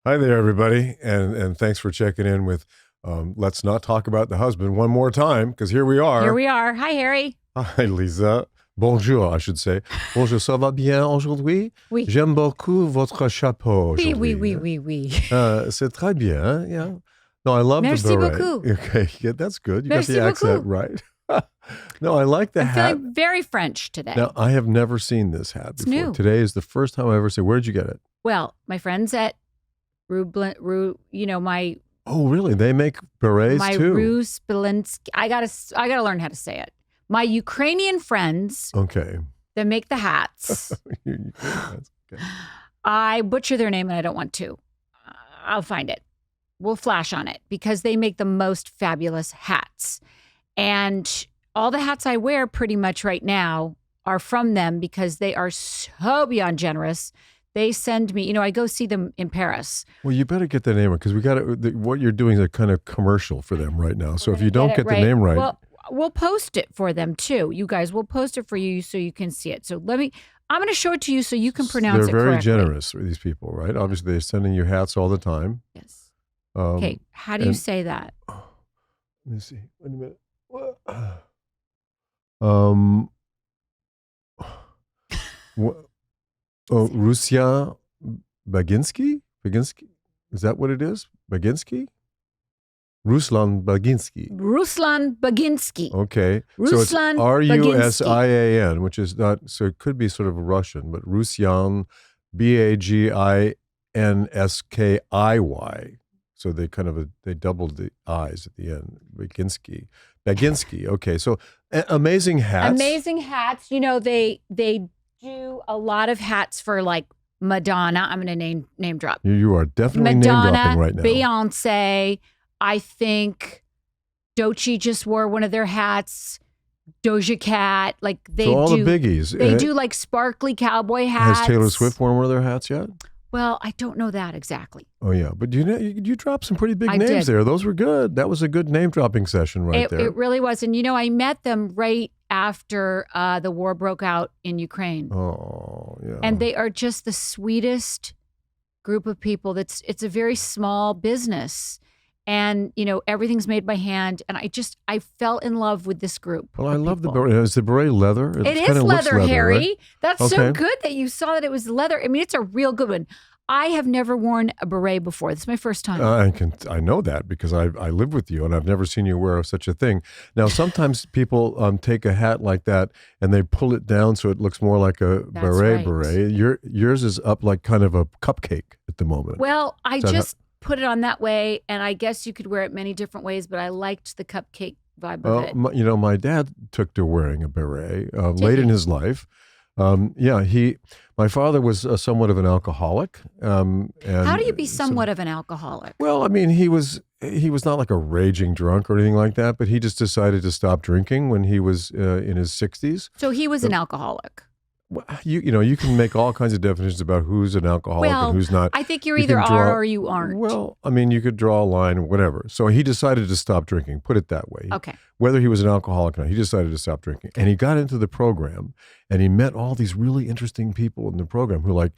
Hi there, everybody, and thanks for checking in with Let's Not Talk About the Husband one more time, because here we are. Here we are. Hi, Harry. Hi, Lisa. Bonjour, I should say. Bonjour, ça va bien aujourd'hui? Oui. J'aime beaucoup votre chapeau Oui, aujourd'hui. oui. C'est très bien, yeah. No, I love Merci the beret. beaucoup. Okay, yeah, that's good. You Merci got the accent beaucoup. right. No, I like the I'm hat. feeling very French today. Now, I have never seen this hat before. New. Today is the first time I ever seen. Where'd you get it? Well, my friends at my Oh, really? They make berets too? Rus Belinsky. I gotta learn how to say it. My Ukrainian friends Okay. that make the hats. Okay. I butcher their name and I don't want to. I'll find it. We'll flash on it because they make the most fabulous hats. And all the hats I wear pretty much right now are from them because they are so beyond generous. They send me, I go see them in Paris. Well, you better get the name right because we got what you're doing is a kind of commercial for them right now. So if you don't get the name right. Well, we'll post it for them too. You guys, we'll post it for you so you can see it. So I'm going to show it to you so you can pronounce it correctly. They're very generous, these people, right? Obviously, they're sending you hats all the time. Yes. Okay. How do you say that? Let me see. Wait a minute. Russia Baginski? Baginski? Is that what it is? Baginski? Ruslan Baginski. Ruslan Baginski. Okay. Ruslan so it's Rusian, which is not, so it could be sort of Russian, but Rusian, Baginskiy. So they they doubled the I's at the end. Baginski. Okay. So amazing hats. Amazing hats. They do a lot of hats for like Madonna. I'm going to name drop. You are definitely Madonna, name dropping right now. Beyonce. I think Doechii just wore one of their hats. Doja Cat. Like they so all the biggies. They do like sparkly cowboy hats. Has Taylor Swift worn one of their hats yet? Well, I don't know that exactly. Oh, yeah. But you dropped some pretty big names there. Those were good. That was a good name dropping session there. It really was. And, I met them right after the war broke out in Ukraine. Oh, yeah. And they are just the sweetest group of people. It's a very small business. And, everything's made by hand. And I fell in love with this group. Well, I love the beret. Is the beret leather? It is leather, Harry. Right? That's so good that you saw that it was leather. I mean, it's a real good one. I have never worn a beret before. This is my first time. I know that because I live with you and I've never seen you wear such a thing. Now, sometimes people take a hat like that and they pull it down so it looks more like a beret. Yours is up like kind of a cupcake at the moment. Well, I just put it on that way, and I guess you could wear it many different ways, but I liked the cupcake vibe of it. My dad took to wearing a beret late in his life. My father was somewhat of an alcoholic. And how do you be somewhat of an alcoholic? Well, I mean, he was not like a raging drunk or anything like that, but he just decided to stop drinking when he was in his 60s. So he was an alcoholic. You can make all kinds of definitions about who's an alcoholic and who's not. I think you either are or you aren't. Well, I mean, you could draw a line or whatever. So he decided to stop drinking, put it that way. Okay. Whether he was an alcoholic or not, he decided to stop drinking. And he got into the program and he met all these really interesting people in the program who like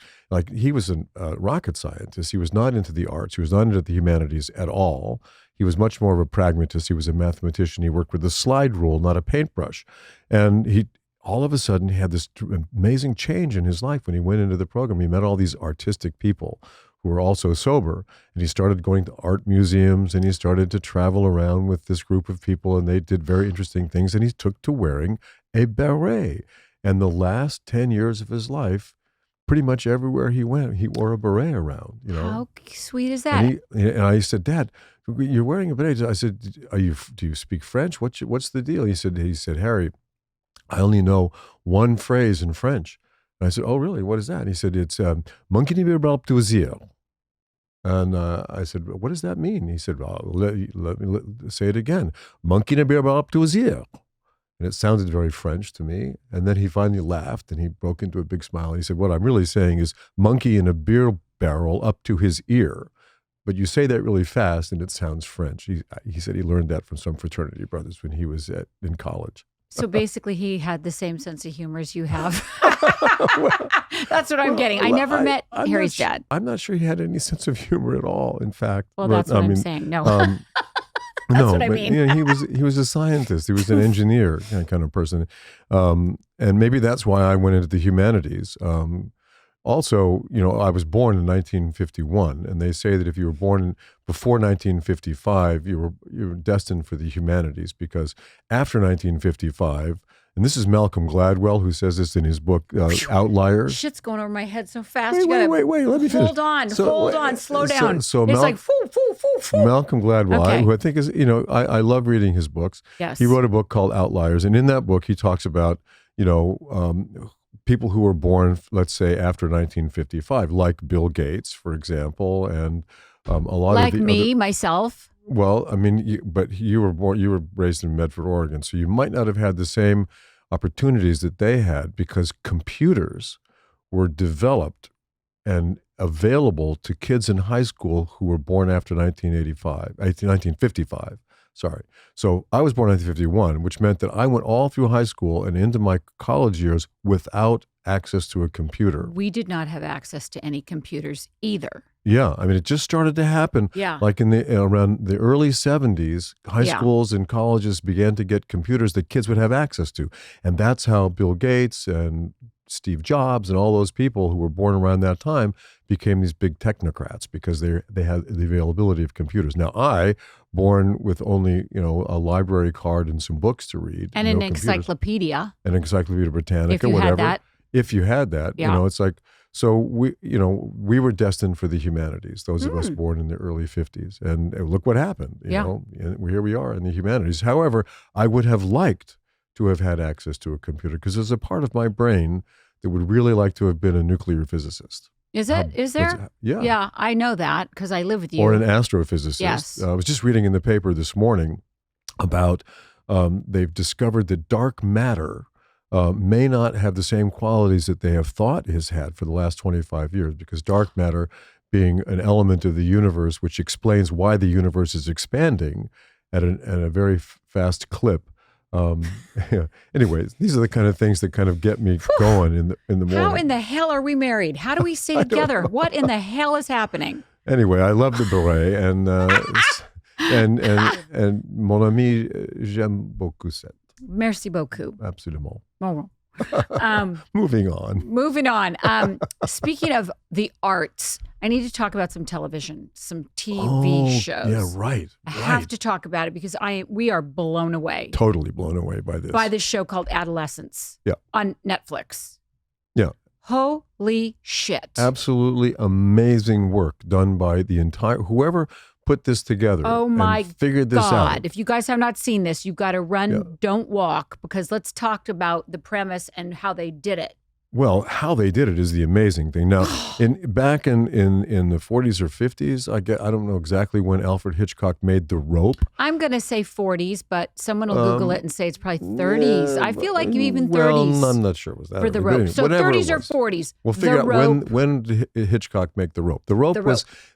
he was a rocket scientist. He was not into the arts. He was not into the humanities at all. He was much more of a pragmatist. He was a mathematician. He worked with a slide rule, not a paintbrush. And all of a sudden, he had this amazing change in his life when he went into the program. He met all these artistic people who were also sober, and he started going to art museums, and he started to travel around with this group of people, and they did very interesting things, and he took to wearing a beret. And the last 10 years of his life, pretty much everywhere he went, he wore a beret around. How sweet is that? And I said, Dad, you're wearing a beret. I said, do you speak French? What's the deal? He said, Harry, I only know one phrase in French. And I said, oh, really? What is that? And he said, it's monkey ne peut pas plaisir. And I said, what does that mean? He said, well, let me say it again. Monkey ne peut pas plaisir. And it sounded very French to me. And then he finally laughed and he broke into a big smile. He said, what I'm really saying is monkey in a beer barrel up to his ear. But you say that really fast and it sounds French. He said he learned that from some fraternity brothers when he was in college. So basically, he had the same sense of humor as you have. Well, That's what I'm getting. I never met Harry's dad. I'm not sure he had any sense of humor at all. In fact, Well, that's what I'm saying. No, Um, that's no, what I but mean. he was a scientist. He was an engineer kind of person, and maybe that's why I went into the humanities. Also, I was born in 1951, and they say that if you were born before 1955, you were destined for the humanities, because after 1955, and this is Malcolm Gladwell who says this in his book Outliers. Shit's going over my head so fast. Wait, let me finish. Hold on, slow down. So it's like, foo. Malcolm Gladwell, Okay. who I think is, I love reading his books. Yes. He wrote a book called Outliers, and in that book he talks about, people who were born, let's say, after 1955, like Bill Gates, for example, and a lot like of the me, myself. Well, I mean, but you were raised in Medford, Oregon, so you might not have had the same opportunities that they had, because computers were developed and available to kids in high school who were born after 1955. Sorry. So I was born in 1951, which meant that I went all through high school and into my college years without access to a computer. We did not have access to any computers either. Yeah, I mean, it just started to happen. Yeah. Like around the early 70s, high schools and colleges began to get computers that kids would have access to. And that's how Bill Gates and Steve Jobs and all those people who were born around that time became these big technocrats, because they had the availability of computers. Now, I, born with only, a library card and some books to read. And an encyclopedia. An Encyclopedia Britannica, if you whatever. had that. If you had that, Yeah. it's like, so we were destined for the humanities, those of us born in the early 50s. And look what happened, you know, and here we are in the humanities. However, I would have liked to have had access to a computer, because there's a part of my brain that would really like to have been a nuclear physicist. Is it? Is there? Yeah. Yeah, I know that because I live with you. Or an astrophysicist. Yes. I was just reading in the paper this morning about they've discovered that dark matter may not have the same qualities that they have thought it has had for the last 25 years, because dark matter, being an element of the universe which explains why the universe is expanding at a very fast clip. Anyways, these are the kind of things that kind of get me going in the morning. How in the hell are we married? How do we stay together? What in the hell is happening? Anyway, I love the beret, and mon ami, j'aime beaucoup cette. Merci beaucoup. Absolument. Oh. Moving on. Moving on. Speaking of the arts, I need to talk about some television, some TV shows. Yeah, right. I have to talk about it because we are blown away. Totally blown away by this. By this show called Adolescence. Yeah. On Netflix. Yeah. Holy shit. Absolutely amazing work done by the entire, whoever put this together. Oh my and figured this God. out. If you guys have not seen this, you've got to run, don't walk, because let's talk about the premise and how they did it. Well, how they did it is the amazing thing. Now, back in the 40s or 50s, I don't know exactly when Alfred Hitchcock made The Rope. I'm going to say 40s, but someone will Google it and say it's probably 30s. Yeah, I feel like even 30s. Well, I'm not sure it was that for The early, Rope. anyway, So whatever 30s it or was. 40s. We'll figure out when did Hitchcock make The Rope. The Rope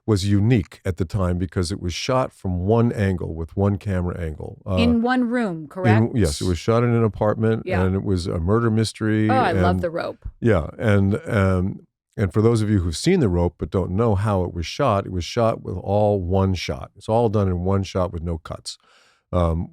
was unique at the time because it was shot from one angle with one camera angle. In one room, correct? Yes, it was shot in an apartment, and it was a murder mystery. Oh, I love The Rope. Yeah, and for those of you who've seen The Rope but don't know how it was shot with all one shot. It's all done in one shot with no cuts,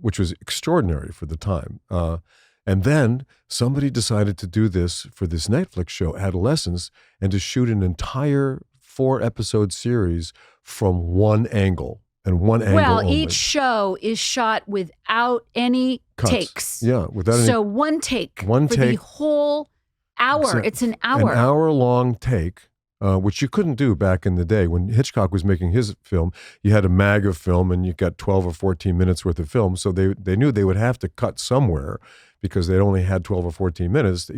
which was extraordinary for the time. And then somebody decided to do this for this Netflix show, Adolescence, and to shoot an entire 4-episode series from one angle and one angle Well, only. each show is shot without any Cuts. takes. Yeah, without any. So one take One for take. the whole hour. Exactly. It's an hour. An hour-long take, which you couldn't do back in the day. When Hitchcock was making his film, you had a mag of film and you got 12 or 14 minutes worth of film. So they knew they would have to cut somewhere because they only had 12 or 14 minutes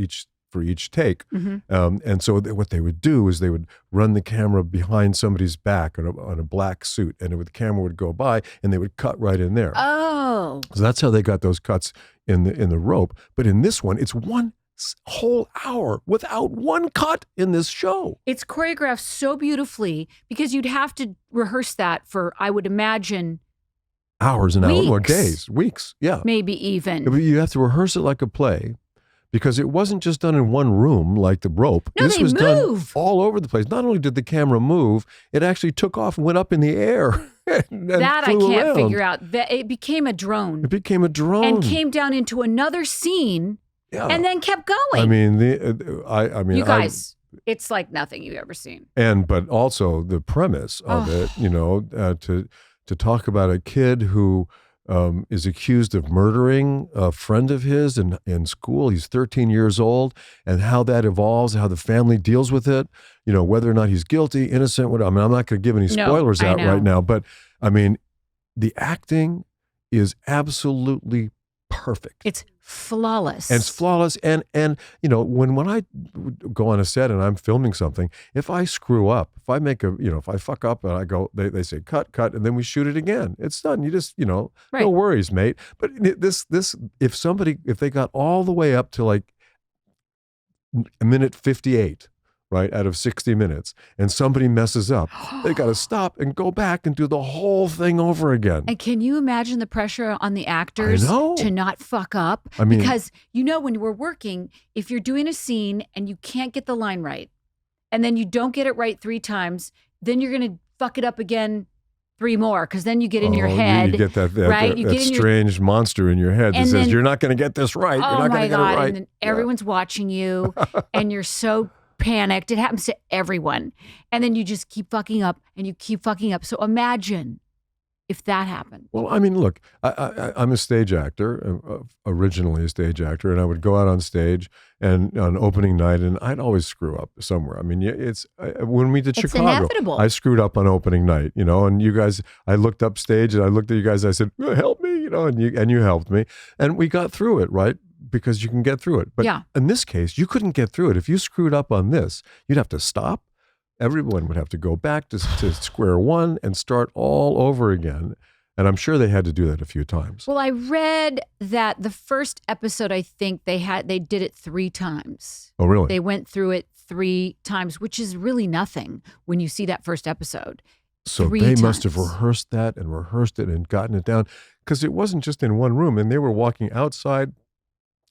for each take. Mm-hmm. And so what they would do is they would run the camera behind somebody's back on a black suit, and the camera would go by and they would cut right in there. Oh. So that's how they got those cuts in the Rope. But in this one, it's one whole hour without one cut in this show. It's choreographed so beautifully because you'd have to rehearse that for, I would imagine, hours and hours, or Weeks. days, weeks. Yeah. Maybe even. You have to rehearse it like a play because it wasn't just done in one room like the rope. No, this they was move. done all over the place. Not only did the camera move, it actually took off and went up in the air. and That I flew can't around. figure out. It became a drone. It became a drone. And came down into another scene and then kept going. I mean, I mean, you guys, it's like nothing you've ever seen. But also the premise of it, to talk about a kid who is accused of murdering a friend of his in school. He's 13 years old, and how that evolves, how the family deals with it, whether or not he's guilty, innocent, whatever. I mean, I'm not going to give any spoilers out right now, but I mean, the acting is absolutely perfect. It's flawless. And it's flawless. And when I go on a set and I'm filming something, if I screw up, if I make if I fuck up and I go, they say cut, and then we shoot it again. It's done. You just, no worries, mate. But this, if they got all the way up to like a minute 58, right, out of 60 minutes, and somebody messes up, they got to stop and go back and do the whole thing over again. And can you imagine the pressure on the actors to not fuck up? I mean, because when we're working, if you're doing a scene and you can't get the line right, and then you don't get it right 3 times, then you're going to fuck it up again 3 more, because then you get in your head. You get that right? that strange monster in your head that says, you're not going to get this right. You're not going to get it right. And then everyone's watching you, and you're so panicked. It happens to everyone. And then you just keep fucking up and you keep fucking up. So imagine if that happened. Well, I mean, look, I'm a stage actor, originally a stage actor, and I would go out on stage and on opening night, and I'd always screw up somewhere. I mean, when we did Chicago, inevitable. I screwed up on opening night, and you guys, I looked up stage and I looked at you guys, I said, help me, and you helped me, and we got through it, right? Because you can get through it. But in this case, you couldn't get through it. If you screwed up on this, you'd have to stop. Everyone would have to go back to square one and start all over again. And I'm sure they had to do that a few times. Well, I read that the first episode, I think they did it 3 times. Oh, really? They went through it 3 times, which is really nothing when you see that first episode. So they must have rehearsed that and rehearsed it and gotten it down, because it wasn't just in one room, and they were walking outside.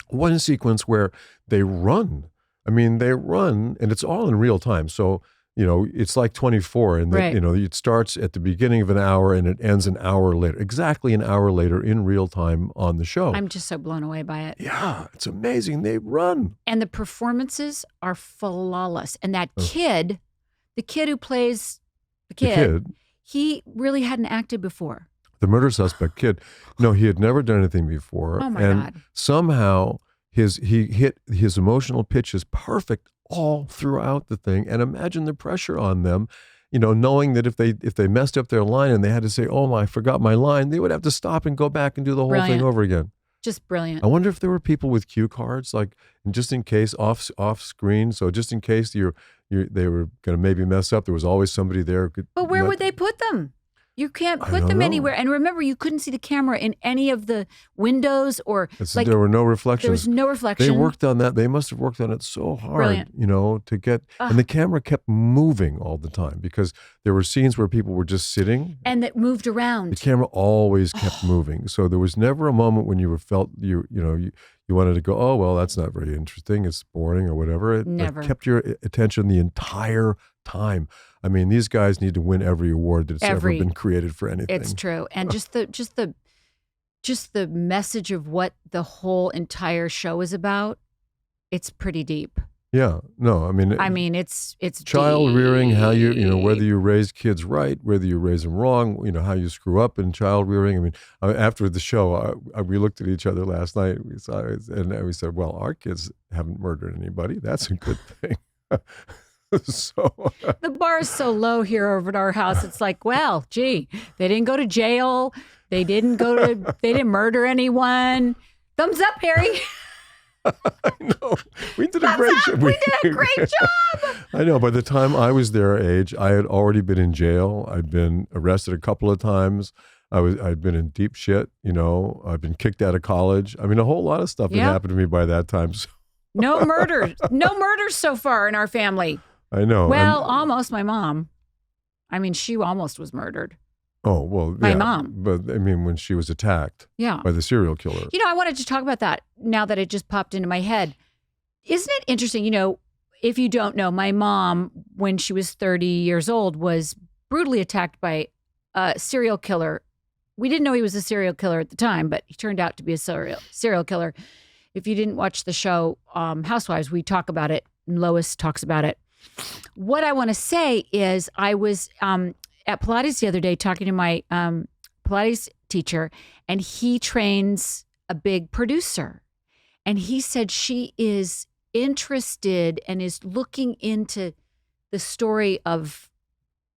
One sequence where they run. I mean, they run, and it's all in real time. So, it's like 24, and it starts at the beginning of an hour and it ends an hour later, exactly an hour later in real time on the show. I'm just so blown away by it. Yeah, it's amazing. They run. And the performances are flawless. And that kid, the kid who plays the kid, he really hadn't acted before. The murder suspect kid. No, he had never done anything before. Oh my God. Somehow he hit his emotional pitch is perfect all throughout the thing. And imagine the pressure on them, knowing that if they messed up their line and they had to say, oh, I forgot my line, they would have to stop and go back and do the whole thing over again. Just brilliant. I wonder if there were people with cue cards, like just in case off screen. So just in case they were going to maybe mess up, there was always somebody there. But where would they put them? You can't put them anywhere. And remember, you couldn't see the camera in any of the windows or there were no reflections. There was no reflection. They worked on that. They must have worked on it so hard, Brilliant. to get, and the camera kept moving all the time, because there were scenes where people were just sitting. And that moved around. The camera always kept moving. So there was never a moment when you felt you wanted to go, oh, well, that's not very interesting. It's boring or whatever. It kept your attention the entire time. I mean, these guys need to win every award that's ever been created for anything. It's true. And just the message of what the whole entire show is about, it's pretty deep. Yeah. No, I mean it's child deep. Rearing, how whether you raise kids right, whether you raise them wrong, how you screw up in child rearing. I mean, after the show, we looked at each other last night. We saw it, and we said, well, our kids haven't murdered anybody. That's a good thing. So the bar is so low here over at our house. It's like, well, gee, they didn't go to jail. They didn't murder anyone. Thumbs up, Harry. I know. We did a great job. We did a great job. I know. By the time I was their age, I had already been in jail. I'd been arrested a couple of times. I'd been in deep shit. I'd been kicked out of college. I mean, a whole lot of stuff had happened to me by that time. So. No murders so far in our family. I know. Well, almost my mom. I mean, she almost was murdered. Oh, well, My yeah. mom. But I mean, when she was attacked Yeah. by the serial killer. I wanted to talk about that now that it just popped into my head. Isn't it interesting? If you don't know, my mom, when she was 30 years old, was brutally attacked by a serial killer. We didn't know he was a serial killer at the time, but he turned out to be a serial killer. If you didn't watch the show Housewives, we talk about it, and Lois talks about it. What I want to say is I was at Pilates the other day talking to my Pilates teacher, and he trains a big producer. And he said she is interested and is looking into the story of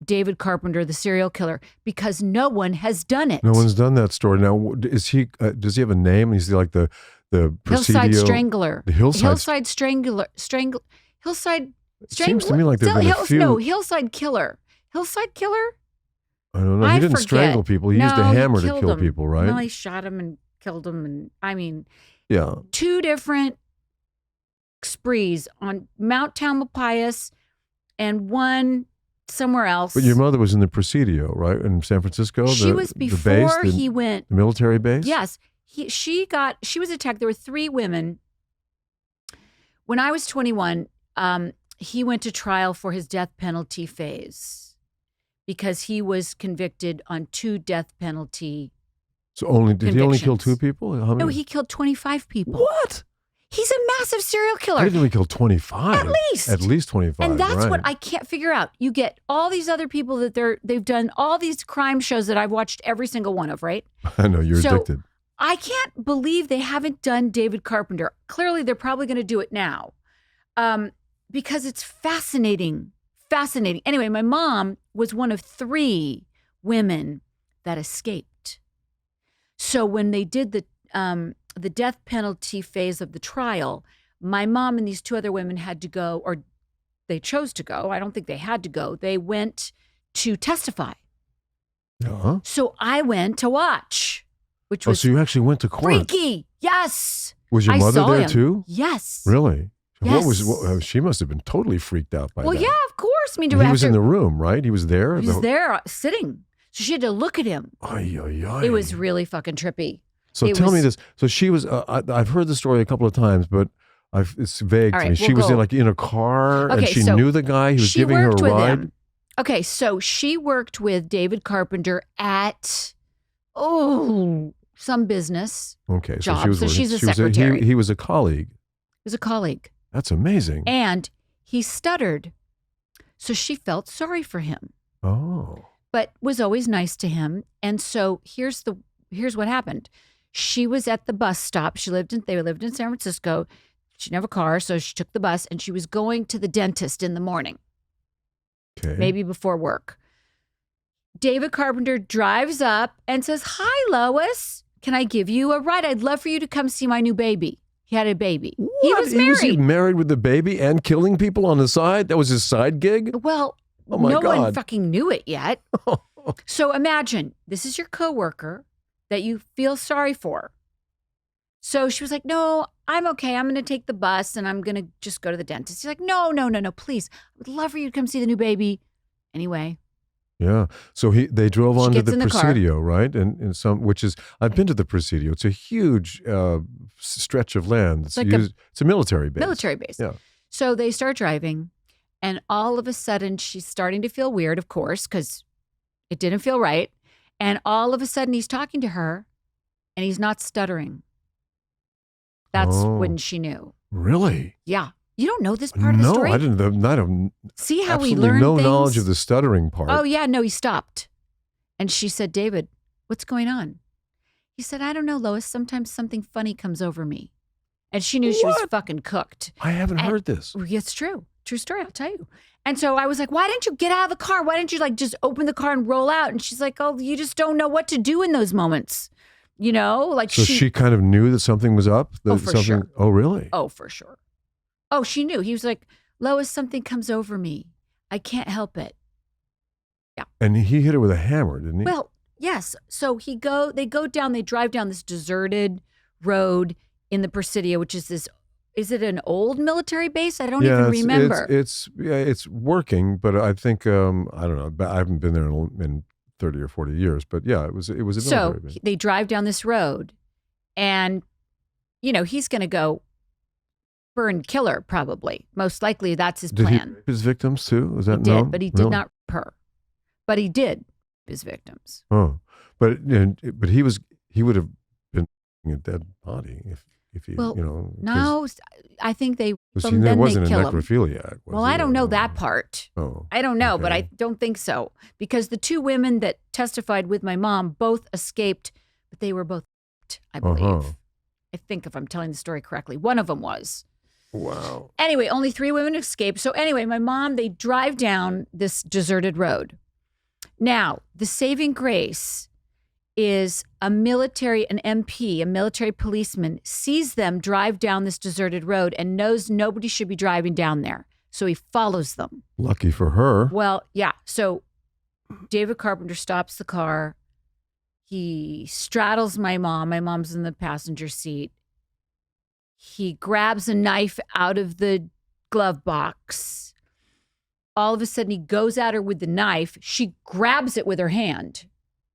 David Carpenter, the serial killer, because no one has done it. No one's done that story. Now, is he? Does he have a name? Is he like the Presidio? Hillside Strangler. The Hillside Strangler. Hillside Strangler. Seems to me like there've been a few. No, Hillside Killer. Hillside Killer? I don't know. He didn't strangle people. He used a hammer to kill people, right? No, he shot him and killed him. And I mean, yeah. 2 different sprees on Mount Tamalpais and one somewhere else. But your mother was in the Presidio, right? In San Francisco? She was before he went. The military base? Yes. She was attacked. There were 3 women. When I was 21, he went to trial for his death penalty phase because he was convicted on 2 death penalty. So did he only kill 2 people? How many? No, he killed 25 people. What? He's a massive serial killer. I didn't know he killed 25. At least. At least 25. And that's right. what I can't figure out. You get all these other people that they've done all these crime shows that I've watched every single one of, right? I know, you're addicted. I can't believe they haven't done David Carpenter. Clearly, they're probably going to do it now because it's fascinating. Fascinating. Anyway, my mom was one of 3 women that escaped. So when they did the death penalty phase of the trial, my mom and these 2 other women had to go, or they chose to go. I don't think they had to go. They went to testify. Uh-huh. So I went to watch, which was so you actually went to court. freaky. Yes. Was your mother there too? Yes. Really? Yes. She must have been totally freaked out by that. Well, yeah, of course. I mean, he was in the room, right? He was there? He was there sitting. So she had to look at him. Ay, ay, ay. It was really fucking trippy. So tell me this. So she was, I've heard the story a couple of times, but it's vague to me. She was in a car and she knew the guy. He was giving her a ride. Him. Okay, so she worked with David Carpenter at, some business. Okay, job. so she was so she's a secretary. He was a colleague. He was a colleague. That's amazing. And he stuttered. So she felt sorry for him. Oh. But was always nice to him. And so here's what happened. She was at the bus stop. They lived in San Francisco. She didn't have a car, so she took the bus and she was going to the dentist in the morning. Okay. Maybe before work. David Carpenter drives up and says, "Hi, Lois. Can I give you a ride? I'd love for you to come see my new baby." He had a baby. What? He was married. Was he married with the baby and killing people on the side? That was his side gig? Well, oh my no God. one fucking knew it yet. So imagine, this is your coworker that you feel sorry for. So she was like, "No, I'm okay. I'm going to take the bus and I'm going to just go to the dentist." He's like, No, please. I would love for you to come see the new baby. Anyway. Yeah. So they drove on to the Presidio, car. right? And which is, I've been to the Presidio. It's a huge stretch of land. It's a military base. Military base. Yeah. So they start driving and all of a sudden she's starting to feel weird, of course, because it didn't feel right. And all of a sudden he's talking to her and he's not stuttering. That's when she knew. Really? Yeah. You don't know this part of the story? No, I didn't. See how we learn no things? knowledge of the stuttering part. Oh, yeah. No, he stopped. And she said, "David, what's going on?" He said, "I don't know, Lois. Sometimes something funny comes over me." And she knew she was fucking cooked. I haven't heard this. It's true. True story. I'll tell you. And so I was like, "Why didn't you get out of the car? Why didn't you just open the car and roll out?" And she's like, "Oh, you just don't know what to do in those moments." So she kind of knew that something was up? For sure. Oh, really? Oh, for sure. Oh, she knew. He was like, "Lois, something comes over me. I can't help it." Yeah. And he hit her with a hammer, didn't he? Well, yes. So they drive down this deserted road in the Presidio, which is is it an old military base? I don't even remember. It's working, but I think, I don't know, I haven't been there in 30 or 40 years. But yeah, it was a military So base. they drive down this road, and, he's going to go burn killer, probably. Most likely that's his Did plan. he rape his victims too? Was that He known? did, but he did Really? not rape her. But he did rape his victims. Oh, but he would have been a dead body if he, Well, 'cause- No, I think they Because then he they wasn't a kill him. necrophiliac. Was Well, he? I don't know that part. Oh, I don't know, but I okay. don't think so. Because the two women that testified with my mom both escaped, but they were both raped, I believe. Uh-huh. I think if I'm telling the story correctly. One of them was. Wow. Anyway, only 3 women escaped. So anyway, my mom, they drive down this deserted road. Now, the saving grace is an MP, a military policeman, sees them drive down this deserted road and knows nobody should be driving down there. So he follows them. Lucky for her. Well, yeah. So David Carpenter stops the car. He straddles my mom. My mom's in the passenger seat. He grabs a knife out of the glove box. All of a sudden, he goes at her with the knife. She grabs it with her hand.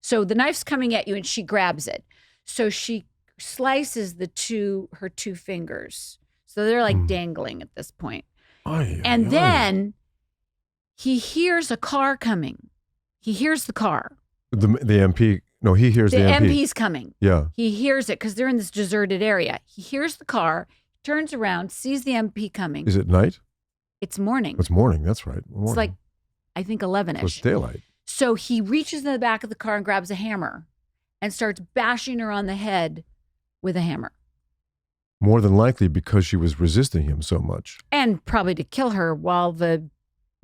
So the knife's coming at you, and she grabs it. So she slices her 2 fingers. So they're like dangling at this point. And then he hears a car coming. He hears the car. The MP. No, he hears the MP. MP's coming. Yeah. He hears it because they're in this deserted area. He hears the car, turns around, sees the MP coming. Is it night? It's morning. It's morning. That's right. Morning. It's like, I think, 11-ish. So it's daylight. So he reaches in the back of the car and grabs a hammer and starts bashing her on the head with a hammer. More than likely because she was resisting him so much. And probably to kill her while the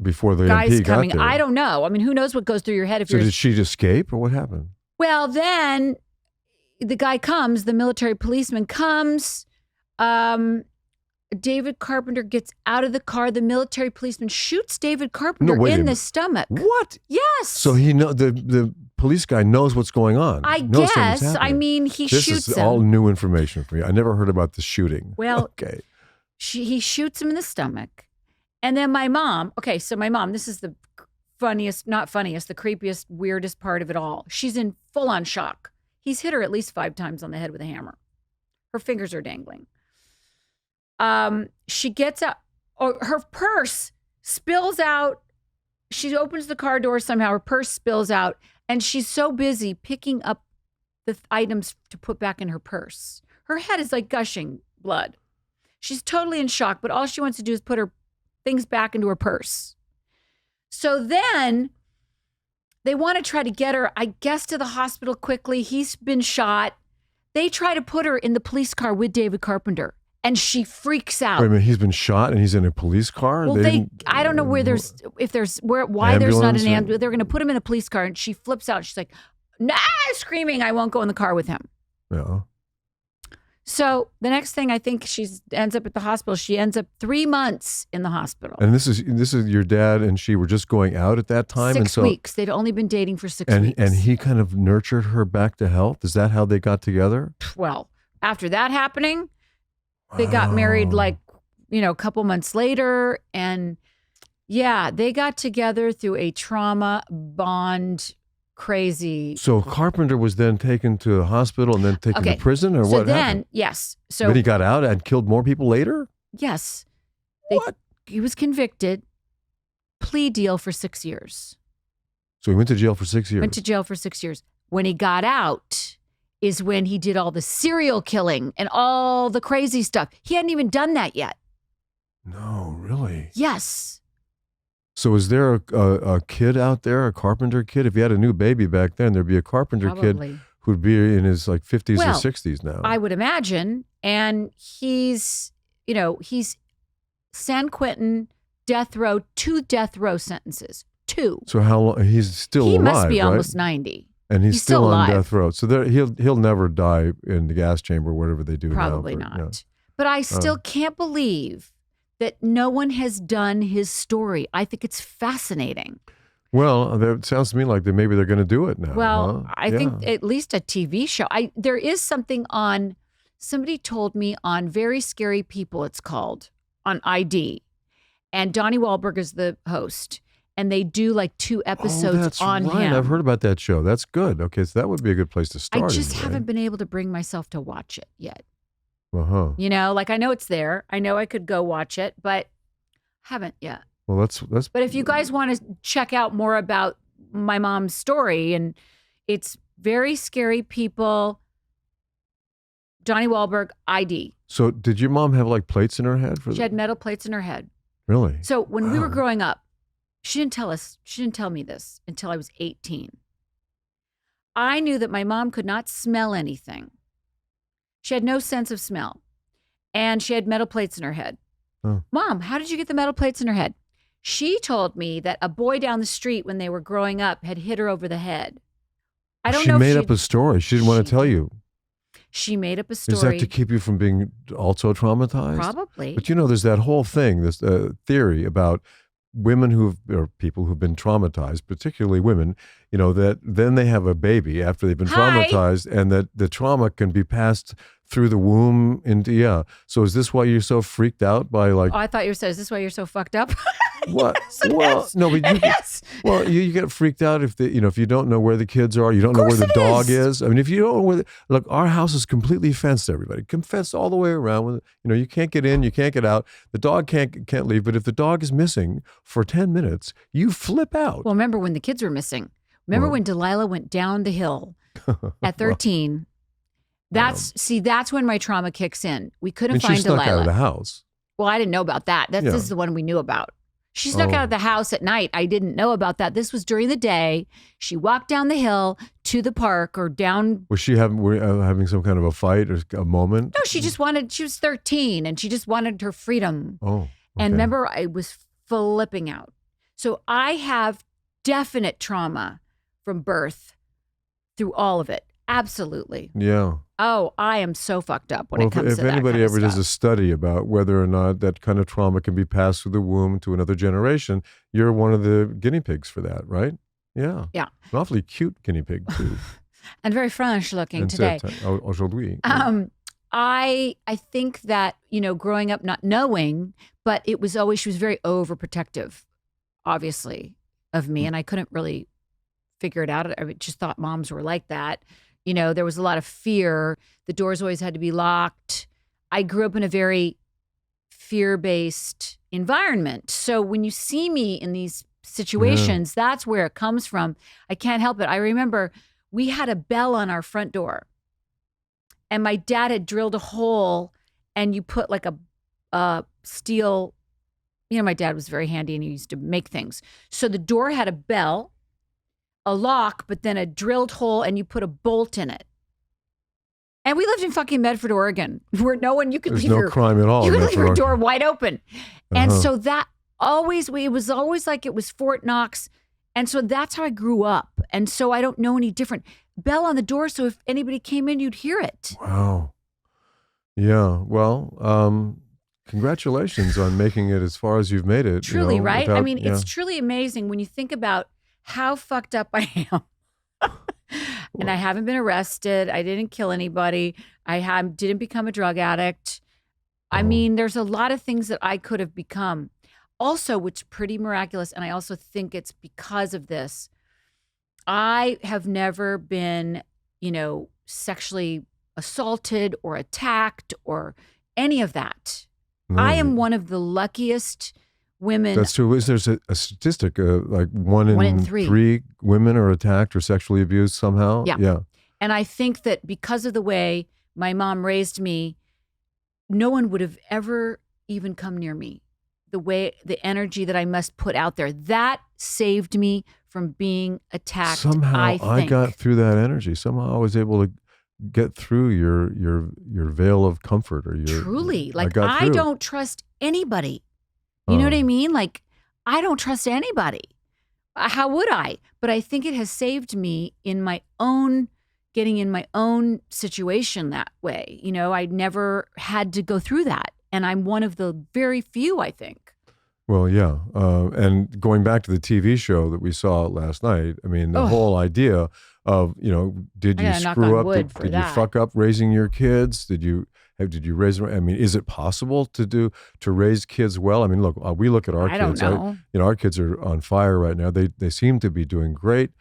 Before the guy's MP coming. got there. I don't know. I mean, who knows what goes through your head if So you're... did she escape or what happened? Well, then the guy comes, the military policeman comes. David Carpenter gets out of the car. The military policeman shoots David Carpenter wait a in the minute. stomach. What? Yes. So the police guy knows what's going on. I Knows something's guess. I happening. mean, he this shoots is him. all new information for me. I never heard about the shooting. Well, okay. He shoots him in the stomach. And then my mom, this is the funniest, not funniest, the creepiest, weirdest part of it all. She's in full on shock. He's hit her at least 5 times on the head with a hammer. Her fingers are dangling. She gets out, her purse spills out. She opens the car door somehow. Her purse spills out, and she's so busy picking up the items to put back in her purse. Her head is like gushing blood. She's totally in shock, but all she wants to do is put her things back into her purse. So then they want to try to get her, I guess, to the hospital quickly. He's been shot. They try to put her in the police car with David Carpenter, and she freaks out. Wait a minute, he's been shot and he's in a police car? Well, I don't know why there's not Ambulance an or- ambulance. They're going to put him in a police car, and she flips out. She's like, nah, screaming, I won't go in the car with him. Yeah. So the next thing, I think she ends up at the hospital. She ends up 3 months in the hospital. And this is your dad and she were just going out at that time? 6 and so, weeks. They'd only been dating for 6 and, weeks. And he kind of nurtured her back to health? Is that how they got together? Well, after that happening, they got married like, a couple months later. And yeah, they got together through a trauma bond crazy. So Carpenter was then taken to a hospital and then taken to prison or so what then, happened? yes. So Then he got out and killed more people later? yes. What? He was convicted, plea deal for 6 years. So he went to jail for 6 years. Went to jail for 6 years. When he got out is when he did all the serial killing and all the crazy stuff. He hadn't even done that yet. No, really? Yes. So is there a kid out there, a Carpenter kid? If you had a new baby back then, there'd be a Carpenter Probably. kid who'd be in his like 50s Well, or 60s now. I would imagine. And he's San Quentin death row, 2 death row sentences. 2. So how long? He's still He alive, must be right? almost 90. And he's still on alive. death row. So he'll never die in the gas chamber, or whatever they do Probably now. not. But I still can't believe that no one has done his story. I think it's fascinating. Well, it sounds to me like maybe they're going to do it now. Well, huh? I think at least a TV show. There is something on, somebody told me on Very Scary People, it's called, on ID. And Donnie Wahlberg is the host. and they do like 2 episodes that's on right. him. I've heard about that show. That's good. Okay, so that would be a good place to I start. just haven't been able to bring myself to watch it yet. Uh-huh. You know, like I know it's there. I know I could go watch it, but haven't yet. Well, that's. But if you guys want to check out more about my mom's story, and it's very scary people. Donnie Wahlberg, ID. So, did your mom have like plates in her head for? She had metal plates in her head. Really? So when we were growing up, she didn't tell me this until I was 18. I knew that my mom could not smell anything. She had no sense of smell. And she had metal plates in her head. Oh. Mom, how did you get the metal plates in her head? She told me that a boy down the street when they were growing up had hit her over the head. I don't know. She made up a story. She didn't want to tell you. She made up a story. Is that to keep you from being also traumatized? Probably. But you know, there's that whole thing, this theory about women or people who've been traumatized, particularly women, you know, that then they have a baby after they've been traumatized, and that the trauma can be passed through the womb into, So is this why you're so freaked out by like... Oh, I thought you said, is this why you're so fucked up? What? Yes, well, no, but you get freaked out if if you don't know where the kids are, you don't know where the dog is. I mean, if you don't know where, look, our house is completely fenced. Everybody fenced all the way around. You can't get in, you can't get out. The dog can't leave. But if the dog is missing for 10 minutes, you flip out. Well, remember when the kids were missing? Remember when Delilah went down the hill at 13? That's when my trauma kicks in. We couldn't find she snuck Delilah out of the house. Well, I didn't know about that. This is the one we knew about. She snuck out of the house at night. I didn't know about that. This was during the day. She walked down the hill to the park or down. Was she having some kind of a fight or a moment? No, she was 13 and she just wanted her freedom. Oh, okay. And remember, I was flipping out. So I have definite trauma from birth through all of it. Absolutely. Yeah. Oh, I am so fucked up when it comes to that. If anybody ever does stuff. a study about whether or not that kind of trauma can be passed through the womb to another generation, you're one of the guinea pigs for that, right? Yeah. Yeah. An awfully cute guinea pig, too. And very French looking today. Aujourd'hui. I think that, growing up not knowing, but it was always, she was very overprotective, obviously, of me. And I couldn't really figure it out. I just thought moms were like that. There was a lot of fear. The doors always had to be locked. I grew up in a very fear-based environment. So when you see me in these situations, that's where it comes from. I can't help it. I remember we had a bell on our front door, and my dad had drilled a hole, and you put like a steel, my dad was very handy and he used to make things. So the door had a bell, a lock, but then a drilled hole, and you put a bolt in it. And we lived in fucking Medford, Oregon, where you could There's leave no crime at all. You could leave your door wide open. And so that it was always like it was Fort Knox. And so that's how I grew up. And so I don't know any different. Bell on the door, so if anybody came in, you'd hear it. Wow. Yeah. Well, congratulations on making it as far as you've made it. Truly, right? I mean, it's truly amazing when you think about how fucked up I am. And I haven't been arrested. I didn't kill anybody. Didn't become a drug addict. I mean, there's a lot of things that I could have become. Also, which is pretty miraculous, and I also think it's because of this. I have never been, sexually assaulted or attacked or any of that. No. I am one of the luckiest women. That's true. Is there a statistic like one in three women are attacked or sexually abused somehow? Yeah. And I think that because of the way my mom raised me, no one would have ever even come near me. The energy that I must put out there, that saved me from being attacked. Somehow I got through that energy. Somehow I was able to get through your veil of comfort truly. Like I don't trust anybody. You know what I mean? Like, I don't trust anybody. How would I? But I think it has saved me in getting in my own situation that way. I never had to go through that. And I'm one of the very few, I think. Well, yeah. And going back to the TV show that we saw last night, I mean, the whole idea of, did you screw up? Did you fuck up raising your kids? Did you did you raise them? I mean, is it possible to raise kids well? I mean, look, we look at our I kids. don't know. Our kids are on fire right now. They seem to be doing great.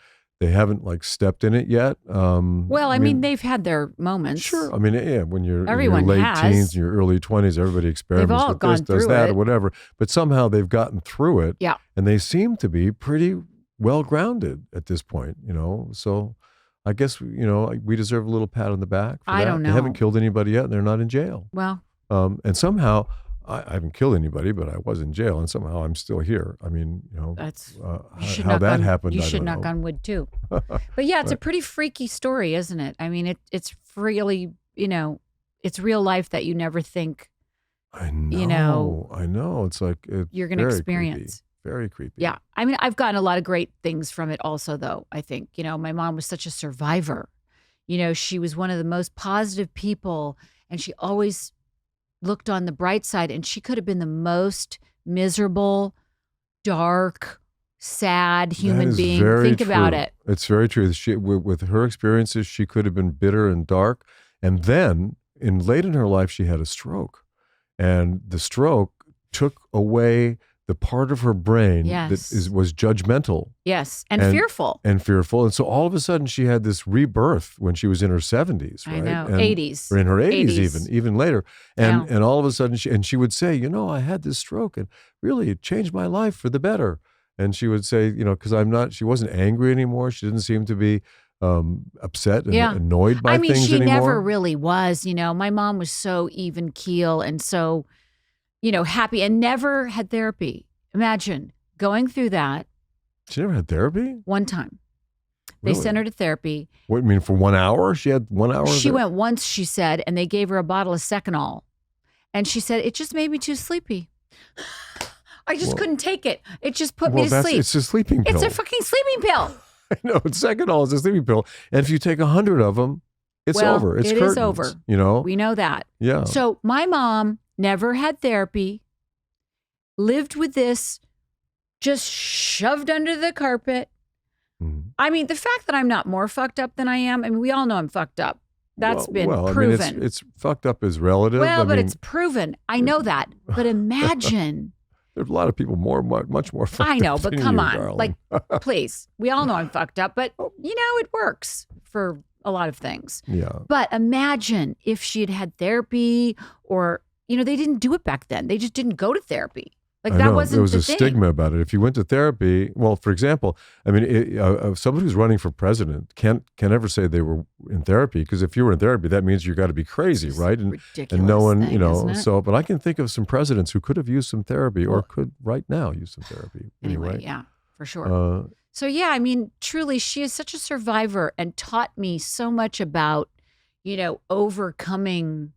They haven't like stepped in it yet. Well, I mean, they've had their moments. Sure. I mean, yeah, when you're Everyone in your late has. teens, your early 20s, everybody experiments all with gone this, does through that, it. or whatever. But somehow they've gotten through it. Yeah. And they seem to be pretty well grounded at this point, So I guess, we deserve a little pat on the back for that. I don't know. They haven't killed anybody yet, and they're not in jail. Well. And somehow, I haven't killed anybody, but I was in jail, and somehow I'm still here. I mean, that's how that happened. You I should don't knock know. on wood too. But yeah, it's a pretty freaky story, isn't it? I mean, it's really, it's real life that you never think. I know. It's like you're going to experience. Creepy. Very creepy. Yeah, I mean, I've gotten a lot of great things from it. Also, though, I think my mom was such a survivor. She was one of the most positive people, and she always looked on the bright side, and she could have been the most miserable, dark, sad human being. Think about it. It's very true. With her experiences, she could have been bitter and dark. And then late in her life, she had a stroke. And the stroke took away the part of her brain that was judgmental. Yes, and fearful. And fearful. And so all of a sudden she had this rebirth when she was in her 70s, right? I know, 80s. Or in her 80s even later. And all of a sudden she would say, I had this stroke and really it changed my life for the better. And she would say, because she wasn't angry anymore. She didn't seem to be upset and annoyed by things she anymore. Never really was. My mom was so even keel and so happy and never had therapy. Imagine going through that. She never had therapy? One time. They sent her to therapy. What, you mean for 1 hour? She had 1 hour? She went once, she said, and they gave her a bottle of Seconal. And she said, it just made me too sleepy. I just couldn't take it. It just put me to sleep. It's a sleeping pill. It's a fucking sleeping pill. I know. Seconal is a sleeping pill. And if you take 100 of them, it's over. It's curtains, is over. We know that. Yeah. So my mom never had therapy, lived with this, just shoved under the carpet. Mm. I mean, the fact that I'm not more fucked up than I am, we all know I'm fucked up. That's been proven. I mean, it's fucked up is relative. Well, but it's proven. I know that. But imagine. There's a lot of people much more fucked up. I know, but come on. Darling. Like, please. We all know I'm fucked up, but, it works for a lot of things. Yeah. But imagine if she had had therapy or, they didn't do it back then. They just didn't go to therapy. Like, that wasn't there was the a thing. stigma about it. If you went to therapy, well, for example, somebody who's running for president can't ever say they were in therapy, because if you were in therapy, that means you got to be crazy, right? And no one, so. But I can think of some presidents who could have used some therapy, or could right now use some therapy. Anyway, yeah, for sure. So yeah, truly, she is such a survivor and taught me so much about, overcoming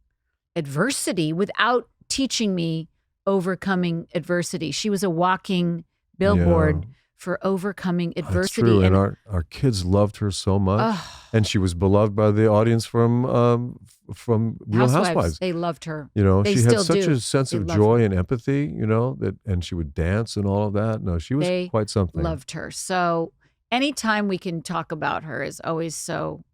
adversity without teaching me overcoming adversity. She was a walking billboard for overcoming adversity. That's true. And our kids loved her so much. And she was beloved by the audience from Real Housewives. They loved her. She had such a sense of joy and empathy, and she would dance and all of that. No, she was quite something. Loved her. So anytime we can talk about her is always so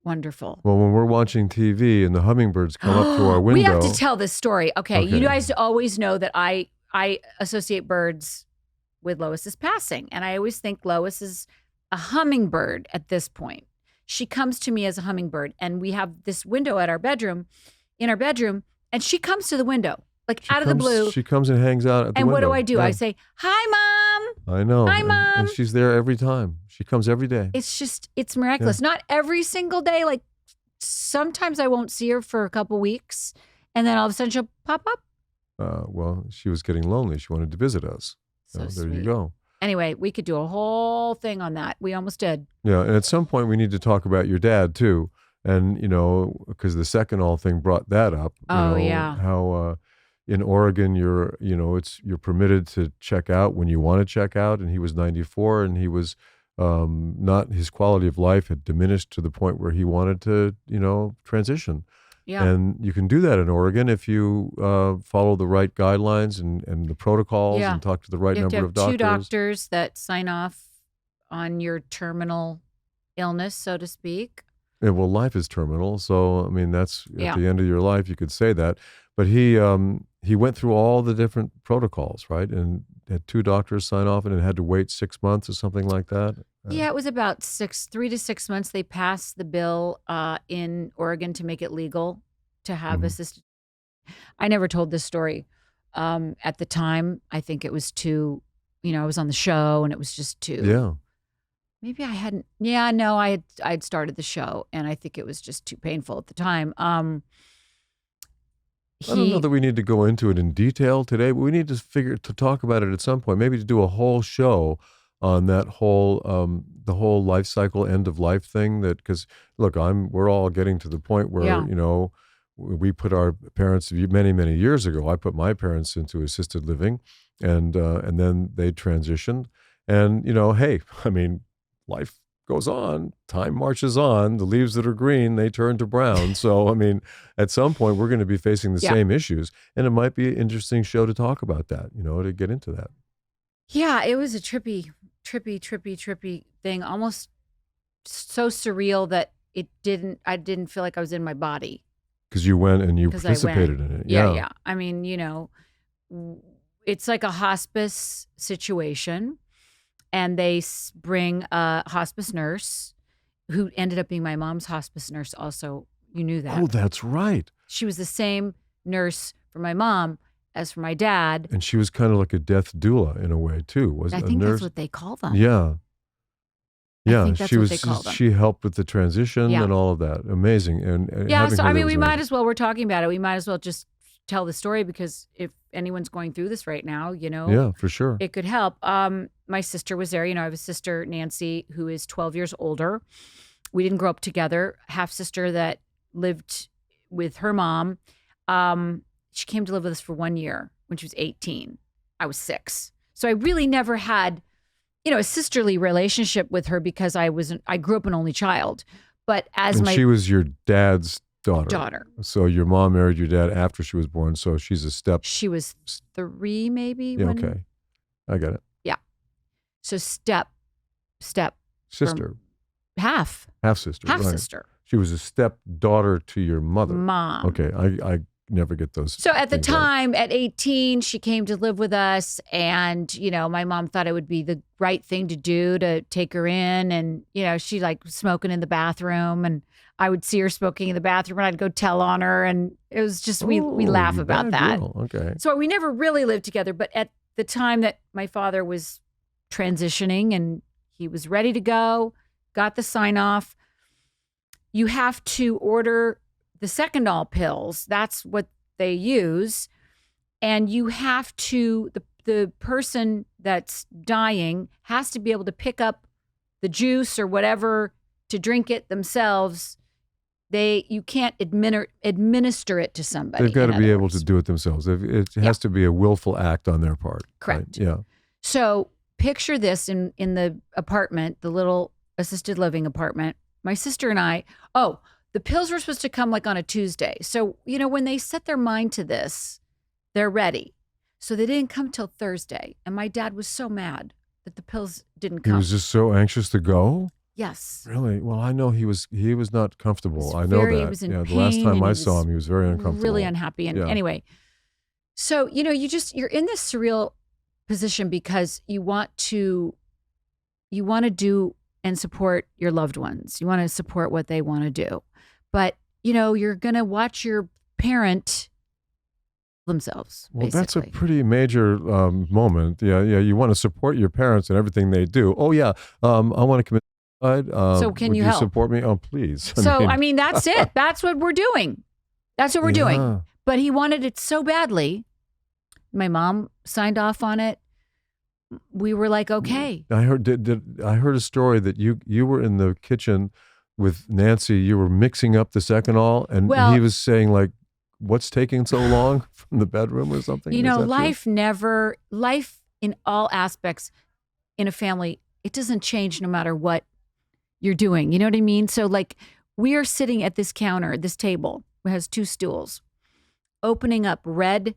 wonderful. Well, when we're watching TV and the hummingbirds come up to our window. We have to tell this story. Okay. You guys always know that I associate birds with Lois's passing. And I always think Lois is a hummingbird at this point. She comes to me as a hummingbird, and we have this window in our bedroom, and she comes to the window, out of the blue. She comes and hangs out at the window. And what do I do? Yeah. I say, hi, Mom. I know. Hi, Mom. And she's there every time. She comes every day. It's miraculous. Yeah. Not every single day. Like, sometimes I won't see her for a couple weeks, and then all of a sudden she'll pop up. Well, she was getting lonely. She wanted to visit us. So there you go. Anyway, we could do a whole thing on that. We almost did. Yeah, and at some point we need to talk about your dad too, and because the Seconal thing brought that up. Yeah. How in Oregon you're permitted to check out when you want to check out, and he was 94, and he was not, his quality of life had diminished to the point where he wanted to transition. Yeah. And you can do that in Oregon if you follow the right guidelines and the protocols and talk to the right number of doctors. You have 2 doctors that sign off on your terminal illness, so to speak. Yeah, well, life is terminal, so I mean that's at Yeah. the end of your life. You could say that, but he went through all the different protocols, right? And had two doctors sign off, and it had to wait 6 months or something like that. Yeah, it was about 3 to 6 months. They passed the bill in Oregon to make it legal to have Mhm. assisted. I never told this story at the time. I think it was too, I was on the show and it was just too. Yeah, Maybe I hadn't. Yeah, no, I'd started the show and I think it was just too painful at the time. I don't know He, that we need to go into it in detail today, but we need to talk about it at some point. Maybe to do a whole show on that whole the whole life cycle, end of life thing. That because look, we're all getting to the point where yeah, we put our parents many years ago. I put my parents into assisted living, and then they transitioned. And hey, I mean, life goes on, time marches on. The leaves that are green, they turn to brown. So I mean, at some point, we're going to be facing the yeah, same issues, and it might be an interesting show to talk about that. To get into that. yeah. It was a trippy thing. Almost so surreal that I didn't feel like I was in my body Because you went and you because I went. participated in it. Yeah, Yeah. yeah. I mean, it's like a hospice situation, and they bring a hospice nurse who ended up being my mom's hospice nurse. Also, you knew that Oh, that's right. she was the same nurse for my mom as for my dad. And she was kind of like a death doula in a way too, was I it? A think nurse. that's what they call them. Yeah. I Yeah. think that's She what was. they call them. She helped with the transition Yeah. and all of that. Amazing. And Yeah, having so her I there mean, was we might amazing. as well. We're talking about it. We might as well just tell the story because if anyone's going through this right now, Yeah, for sure. it could help. My sister was there. I have a sister, Nancy, who is 12 years older. We didn't grow up together. Half sister that lived with her mom. She came to live with us for 1 year when she was 18. I was 6. So I really never had, a sisterly relationship with her because I grew up an only child. But as And my she was your dad's daughter. daughter, So your mom married your dad after she was born. So she's a step. she was 3 maybe. Yeah, when, okay. I got it. Yeah. So step, Sister, half half-sister. Right. sister, She was a stepdaughter to your mother. mom. Okay, I never get those. So at the things right. time, at 18, she came to live with us. And, my mom thought it would be the right thing to do to take her in. And, she like smoking in the bathroom. And I would see her smoking in the bathroom and I'd go tell on her. And it was just, we laugh you about bad that. girl. Okay. So we never really lived together. But at the time that my father was transitioning and he was ready to go, got the sign off, you have to order the Secondol pills. That's what they use. And you have to, the person that's dying has to be able to pick up the juice or whatever to drink it themselves. You can't administer it to somebody. They've got in to be other able words. to do it themselves. It has to be a willful act on their part. Correct. Right? Yeah. So picture this in the apartment, the little assisted living apartment. My sister and I, the pills were supposed to come like on a Tuesday. So, when they set their mind to this, they're ready. So they didn't come till Thursday. And my dad was so mad that the pills didn't He come. was just so anxious to go. Yes. Really? Well, I know he was not comfortable. He I know he that. was in Yeah, the last pain time and I he saw was him, he was very uncomfortable. really unhappy. And Yeah. anyway, so, you're in this surreal position because you want to do and support your loved ones. You want to support what they want to do. But, you're going to watch your parent themselves, Well, that's a basically. pretty major moment. Yeah. You want to support your parents and everything they do. Oh, yeah. I want to commit suicide. So can would you help? support me? Oh, please. I mean, that's it. That's what we're doing. That's what we're doing. Yeah. But he wanted it so badly. My mom signed off on it. We were like, okay. I heard a story that you were in the kitchen with Nancy. You were mixing up the Secondol, and Well- he was saying like, "What's taking so long?" from the bedroom or something. Is that true? Life in all aspects in a family, it doesn't change no matter what you're doing. You know what I mean? So like we are sitting at this counter, this table, it has 2 stools, opening up red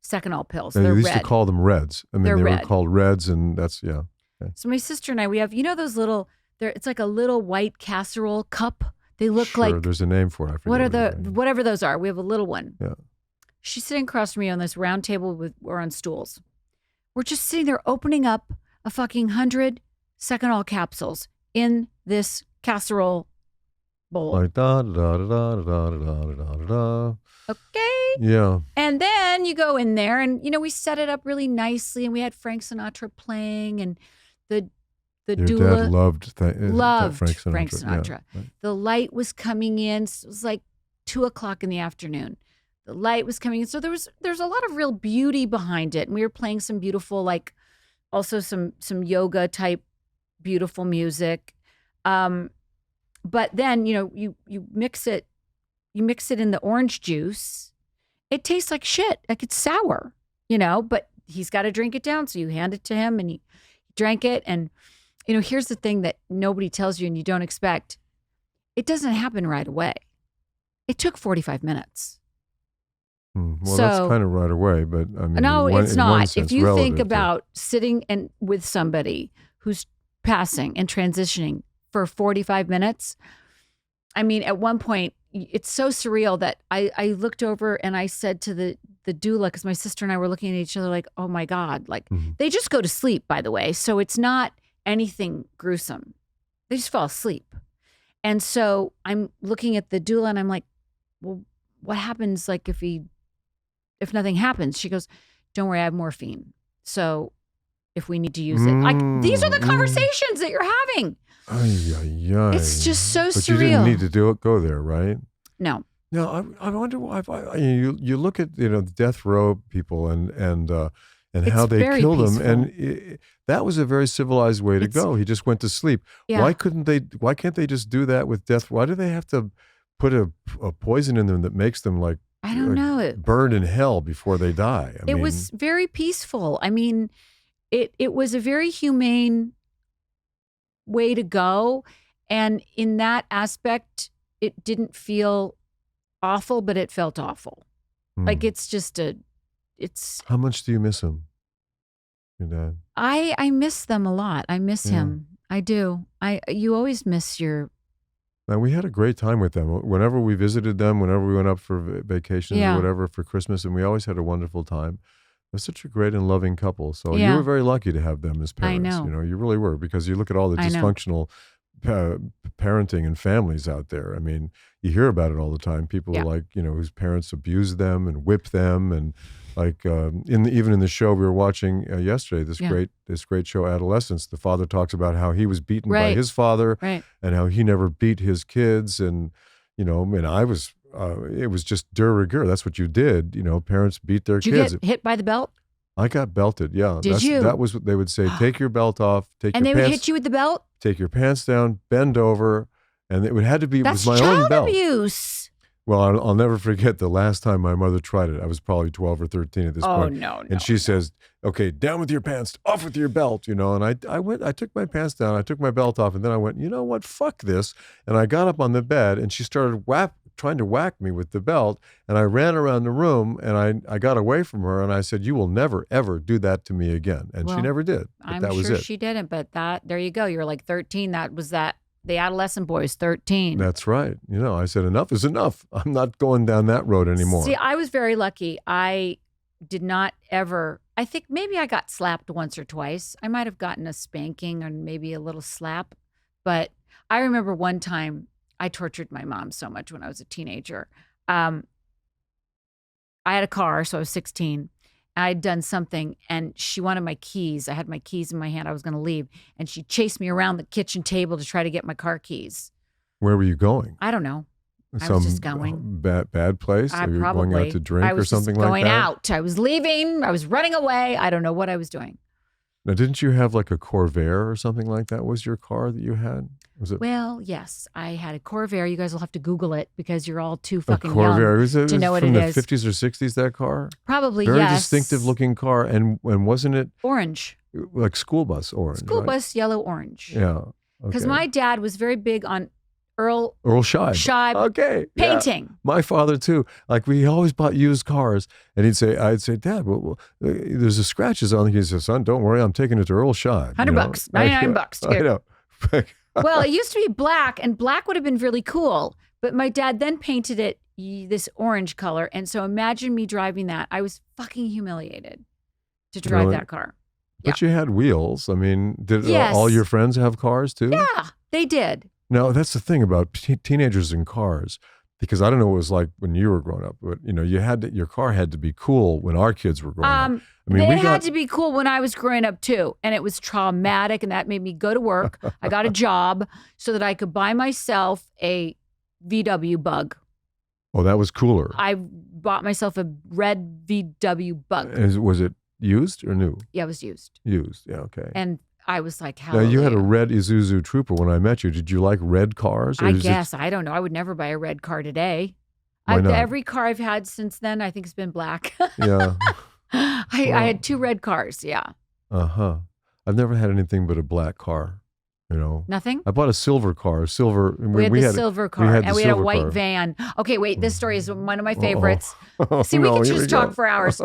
Secondol pills. They They're used red. to call them Reds. I mean, They're they red. were called Reds, and that's Okay. So my sister and I, we have, those little, it's like a little white casserole cup They look Sure, like, there's a name for it. I forget what are it is. whatever those are. We have a little one. Yeah. She's sitting across from me on this round table we're on stools. We're just sitting there opening up a fucking 100 Seconal capsules in this casserole bowl. Like da da da da da da da da da. Okay. Yeah. And then you go in there and, we set it up really nicely and we had Frank Sinatra playing and the Your doula dad loved Frank Sinatra. Yeah, right. The light was coming in. It was like 2:00 in the afternoon. The light was coming in. So there's a lot of real beauty behind it. And we were playing some beautiful, like also some yoga type beautiful music. But then, you mix it in the orange juice. It tastes like shit. Like it's sour, but he's got to drink it down. So you hand it to him and he drank it. And, here's the thing that nobody tells you and you don't expect. It doesn't happen right away. It took 45 minutes. Well, that's kind of right away, but I mean, no, it's not. If you think to, about sitting with somebody who's passing and transitioning for 45 minutes, I mean, at one point, it's so surreal that I looked over and I said to the doula, because my sister and I were looking at each other like, oh my God, like they just go to sleep, by the way. So it's not anything gruesome. They just fall asleep. And so I'm looking at the doula and I'm like, well, what happens like if nothing happens? She goes, don't worry, I have morphine. So if we need to use it, like these are the conversations that you're having. It's just so surreal. But you didn't need to go there, right? No. No, I wonder why. You look at the death row people and how they killed them, and that was a very civilized way to go. He just went to sleep. Yeah. Why can't they just do that with death? Why do they have to put a poison in them that makes them like I don't know burned in hell before they die? I mean, was very peaceful. I mean, it was a very humane way to go, and in that aspect, it didn't feel awful, but it felt awful. Like it's just it's. How much do you miss him, your dad? I miss them a lot. I miss him. I do. You always miss your. Now, we had a great time with them. Whenever we visited them, whenever we went up for vacations or whatever for Christmas, and we always had a wonderful time. They're such a great and loving couple. So you were very lucky to have them as parents. I know. You really were, because you look at all the dysfunctional parenting and families out there. I mean, you hear about it all the time. People like, whose parents abuse them and whip them. And like even in the show we were watching yesterday, this great show, Adolescence, the father talks about how he was beaten by his father and how he never beat his kids. And, and I was, it was just de rigueur. That's what you did. Parents beat their kids. Did you get hit by the belt? I got belted. Yeah. Did you? That was what they would say. Take your belt off. And they would hit you with the belt? Take your pants down, bend over. And it had to be, it was my own belt. That's child abuse. Well, I'll never forget the last time my mother tried it. I was probably 12 or 13 at this point. Oh, no. And she says, okay, down with your pants, off with your belt, And I took my pants down, I took my belt off, and then I went, you know what, fuck this. And I got up on the bed, and she started trying to whack me with the belt. And I ran around the room, and I got away from her, and I said, you will never, ever do that to me again. And she never did. I'm sure she didn't, but there you go. You're like 13. The adolescent boy is 13. That's right. I said, enough is enough. I'm not going down that road anymore. See, I was very lucky. I did not ever, I think maybe I got slapped once or twice. I might have gotten a spanking or maybe a little slap. But I remember one time I tortured my mom so much when I was a teenager. I had a car, so I was 16. I had done something and she wanted my keys. I had my keys in my hand. I was going to leave. And she chased me around the kitchen table to try to get my car keys. Where were you going? I don't know. I was just going. Bad place? Or you were going out to drink or something like that? I was going out. I was leaving. I was running away. I don't know what I was doing. Now, didn't you have like a Corvair or something like that? Was your car that you had? Was it? Well, yes. I had a Corvair. You guys will have to Google it because you're all too fucking young to know what it is. From the 50s or 60s, that car? Probably, Very yes. distinctive looking car. And wasn't it? Orange. Like school bus orange, School bus, yellow, orange. Yeah. Because my dad was very big on Earl Scheib painting. Yeah. My father too. Like we always bought used cars, and I'd say, Dad, there's a scratches on it. He says, son, don't worry, I'm taking it to Earl Scheib. $100, $99. I know. Well, it used to be black, and black would have been really cool. But my dad then painted it this orange color. And so imagine me driving that. I was fucking humiliated to drive Really? that car. But you had wheels. I mean, did Yes. all your friends have cars too? Yeah, they did. Now, that's the thing about teenagers and cars, because I don't know what it was like when you were growing up, but your car had to be cool when our kids were growing up. I mean, it had to be cool when I was growing up too. And it was traumatic, and that made me go to work. I got a job so that I could buy myself a VW Bug. Oh, that was cooler. I bought myself a red VW Bug. Was it used or new? Yeah, it was used. Used, yeah, okay. And I was like, now, you had a red Isuzu Trooper when I met you. Did you like red cars? I guess. I don't know. I would never buy a red car today. Why not? Every car I've had since then, I think, has been black. Yeah. I had 2 red cars, yeah. Uh-huh. I've never had anything but a black car, Nothing? I bought a silver car, We had the silver car, and we had a white van. Okay, wait, this story is one of my favorites. See, we could just talk for hours.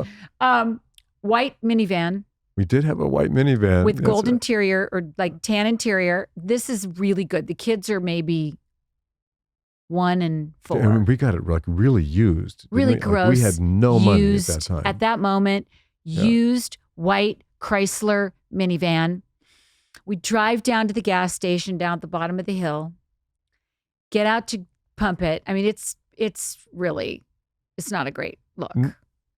White minivan. We did have a white minivan. With gold interior or like tan interior. This is really good. The kids are maybe 1 and 4. I mean, we got it like really used. Really gross. We had no money at that time. At that moment, used white Chrysler minivan. We drive down to the gas station down at the bottom of the hill, get out to pump it. I mean, it's not a great look.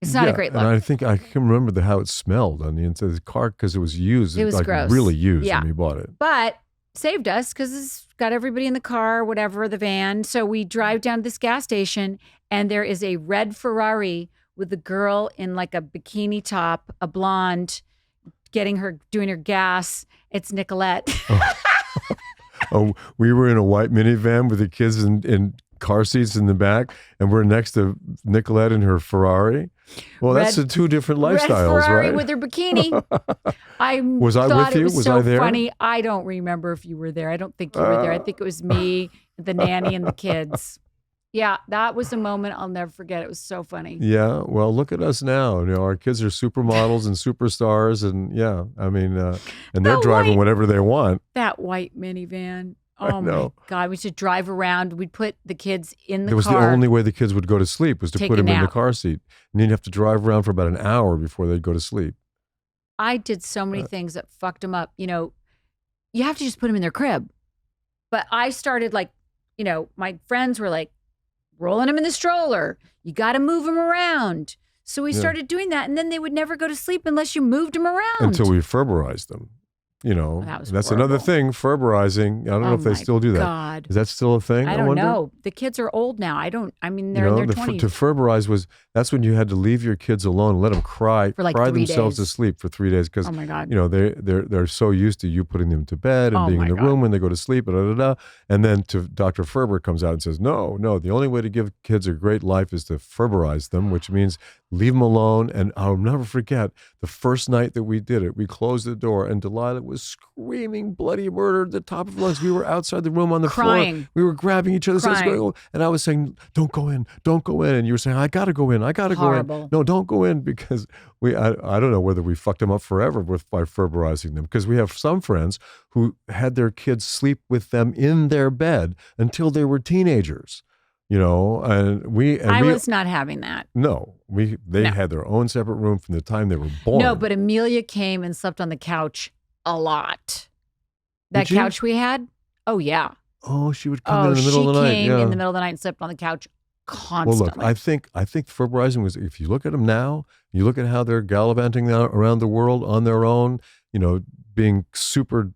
It's not a great look. And I think I can remember how it smelled on the inside of the car because it was used. It was like gross. Really used when we bought it. But saved us because it's got everybody in the car, whatever, the van. So we drive down to this gas station, and there is a red Ferrari with a girl in like a bikini top, a blonde, doing her gas. It's Nicolette. Oh, we were in a white minivan with the kids in car seats in the back, and we're next to Nicolette in her Ferrari. Well, that's the 2 different lifestyles, red Ferrari right? with her bikini. Was I with you? It was Was so I there? funny. I don't remember if you were there. I don't think you were there. I think it was me, the nanny, and the kids. Yeah, that was a moment I'll never forget. It was so funny. Yeah, well, look at us now. Our kids are supermodels and superstars, and I mean, and they're driving whatever they want. That white minivan. Oh my God, we should drive around. We'd put the kids in the car. It was the only way the kids would go to sleep was to put them in the car seat. And then you'd have to drive around for about an hour before they'd go to sleep. I did so many things that fucked them up. You have to just put them in their crib. But I started my friends were like, rolling them in the stroller. You got to move them around. So we started doing that. And then they would never go to sleep unless you moved them around. Until we Ferberized them. That's another thing, Ferberizing. I don't know if they still do that. God. Is that still a thing? I don't know. The kids are old now. They're in their 20s. To Ferberize that's when you had to leave your kids alone, let them cry themselves to sleep for 3 days. Because, oh my God. They're so used to you putting them to bed and being in the room when they go to sleep, and then Dr. Ferber comes out and says, no, the only way to give kids a great life is to Ferberize them, which means leave them alone. And I'll never forget the first night that we did it. We closed the door, and Delilah was screaming bloody murder at the top of her lungs. We were outside the room on the floor. We were grabbing each other's hands, and I was saying, don't go in. And you were saying, I got to go in. Go in. No, don't go in, because I don't know whether we fucked them up forever by Ferberizing them, because we have some friends who had their kids sleep with them in their bed until they were teenagers. I was not having that. No, they had their own separate room from the time they were born. No, but Amelia came and slept on the couch a lot. That couch we had? Oh, yeah. Oh, she would come in the middle of the night. She came in the middle of the night and slept on the couch constantly. Well, look, I think Ferberizing was, if you look at them now, you look at how they're gallivanting around the world on their own, being super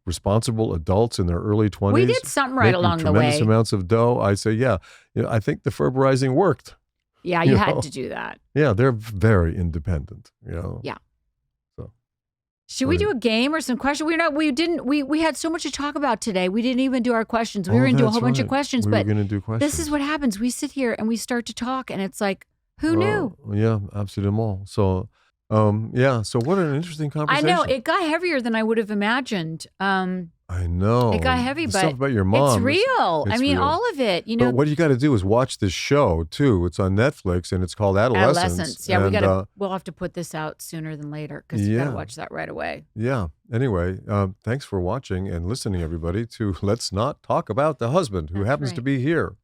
responsible adults in their early 20s. We did something right along the way. Tremendous amounts of dough. I say, I think the Ferberizing worked. Yeah, you had to do that. Yeah, they're very independent, Yeah. So, should we do a game or some questions? We had so much to talk about today. We didn't even do our questions. We were going to do a whole bunch of questions, we but were going to do questions. This is what happens. We sit here and we start to talk, and it's like, who knew? Yeah, absolutely. So, so what an interesting conversation. I know, it got heavier than I would have imagined. I know. It got heavy, The but stuff about your mom. it's real. I it's mean, real. all of it. But what you got to do is watch this show too. It's on Netflix and it's called Adolescence. Yeah, and, we'll have to put this out sooner than later because you got to Yeah. watch that right away. Yeah. Anyway, thanks for watching and listening, everybody, to Let's Not Talk About the Husband, who That's happens right. to be here.